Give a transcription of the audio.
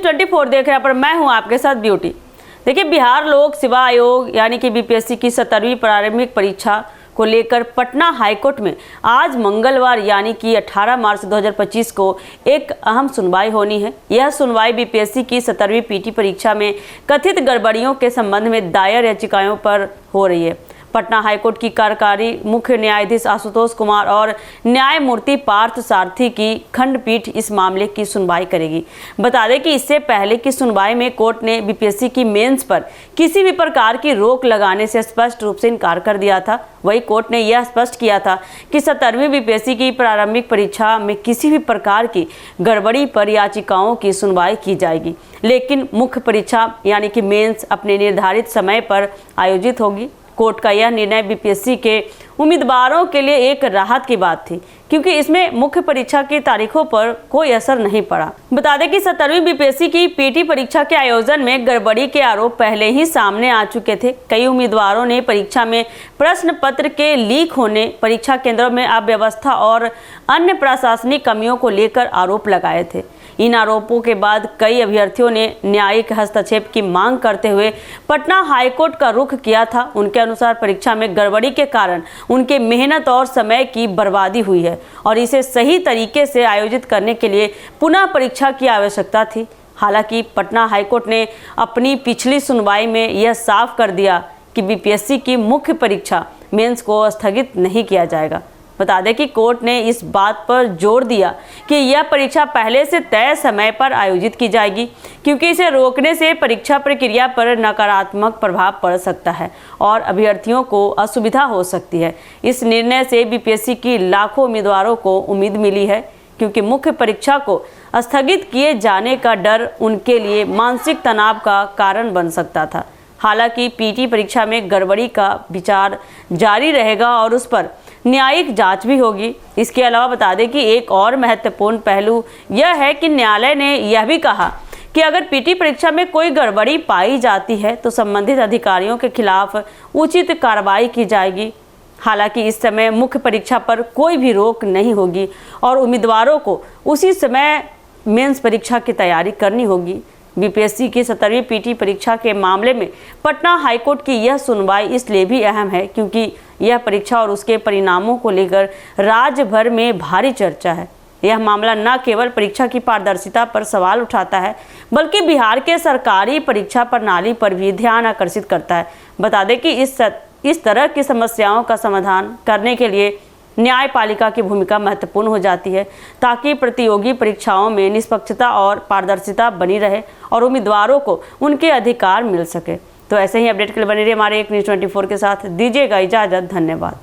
News 24 देख रहे हैं, पर मैं हूं आपके साथ ब्यूटी। देखिए, बिहार लोक सेवा आयोग यानी कि बीपीएससी की 17वीं प्रारंभिक परीक्षा को लेकर पटना हाईकोर्ट में आज मंगलवार यानी कि 18 मार्च 2025 को एक अहम सुनवाई होनी है। यह सुनवाई बीपीएससी की 17वीं पीटी परीक्षा में कथित गड़बड़ियों के संबंध में दायर याचिकाओं पर हो रही है। पटना हाईकोर्ट की कार्यकारी मुख्य न्यायाधीश आशुतोष कुमार और न्यायमूर्ति पार्थ सारथी की खंडपीठ इस मामले की सुनवाई करेगी। बता दें कि इससे पहले की सुनवाई में कोर्ट ने बीपीएससी की मेंस पर किसी भी प्रकार की रोक लगाने से स्पष्ट रूप से इनकार कर दिया था। वही कोर्ट ने यह स्पष्ट किया था कि 17वीं बीपीएससी की प्रारंभिक परीक्षा में किसी भी प्रकार की गड़बड़ी पर याचिकाओं की सुनवाई की जाएगी, लेकिन मुख्य परीक्षा यानी कि मेंस अपने निर्धारित समय पर आयोजित होगी। कोर्ट का यह निर्णय बीपीएससी के उम्मीदवारों के लिए एक राहत की बात थी, क्योंकि इसमें मुख्य परीक्षा की तारीखों पर कोई असर नहीं पड़ा। बता दें कि 17वीं बीपीएससी की पीटी परीक्षा के आयोजन में गड़बड़ी के आरोप पहले ही सामने आ चुके थे। कई उम्मीदवारों ने परीक्षा में प्रश्न पत्र के लीक होने, परीक्षा केंद्रों में अव्यवस्था और अन्य प्रशासनिक कमियों को लेकर आरोप लगाए थे। इन आरोपों के बाद कई अभ्यर्थियों ने न्यायिक हस्तक्षेप की मांग करते हुए पटना हाईकोर्ट का रुख किया था। उनके अनुसार परीक्षा में गड़बड़ी के कारण उनके मेहनत और समय की बर्बादी हुई है और इसे सही तरीके से आयोजित करने के लिए पुनः परीक्षा की आवश्यकता थी। हालांकि पटना हाईकोर्ट ने अपनी पिछली सुनवाई में यह साफ कर दिया कि बीपीएससी की मुख्य परीक्षा मेंस को स्थगित नहीं किया जाएगा। बता दें कि कोर्ट ने इस बात पर जोर दिया कि यह परीक्षा पहले से तय समय पर आयोजित की जाएगी, क्योंकि इसे रोकने से परीक्षा प्रक्रिया पर नकारात्मक प्रभाव पड़ सकता है और अभ्यर्थियों को असुविधा हो सकती है। इस निर्णय से बीपीएससी की लाखों उम्मीदवारों को उम्मीद मिली है, क्योंकि मुख्य परीक्षा को स्थगित किए जाने का डर उनके लिए मानसिक तनाव का कारण बन सकता था। हालांकि पीटी परीक्षा में गड़बड़ी का विचार जारी रहेगा और उस पर न्यायिक जांच भी होगी। इसके अलावा बता दें कि एक और महत्वपूर्ण पहलू यह है कि न्यायालय ने यह भी कहा कि अगर पीटी परीक्षा में कोई गड़बड़ी पाई जाती है तो संबंधित अधिकारियों के खिलाफ उचित कार्रवाई की जाएगी। हालांकि इस समय मुख्य परीक्षा पर कोई भी रोक नहीं होगी और उम्मीदवारों को उसी समय मेंस परीक्षा की तैयारी करनी होगी। बीपीएससी की 17वीं पीटी परीक्षा के मामले में पटना हाईकोर्ट की यह सुनवाई इसलिए भी अहम है क्योंकि यह परीक्षा और उसके परिणामों को लेकर राज्य भर में भारी चर्चा है। यह मामला न केवल परीक्षा की पारदर्शिता पर सवाल उठाता है, बल्कि बिहार के सरकारी परीक्षा प्रणाली पर भी ध्यान आकर्षित करता है। बता दें कि इस तरह की समस्याओं का समाधान करने के लिए न्यायपालिका की भूमिका महत्वपूर्ण हो जाती है, ताकि प्रतियोगी परीक्षाओं में निष्पक्षता और पारदर्शिता बनी रहे और उम्मीदवारों को उनके अधिकार मिल सके। तो ऐसे ही अपडेट के लिए बने रहिए हमारे एक न्यूज़ 24 के साथ। दीजिएगा इजाज़त। धन्यवाद।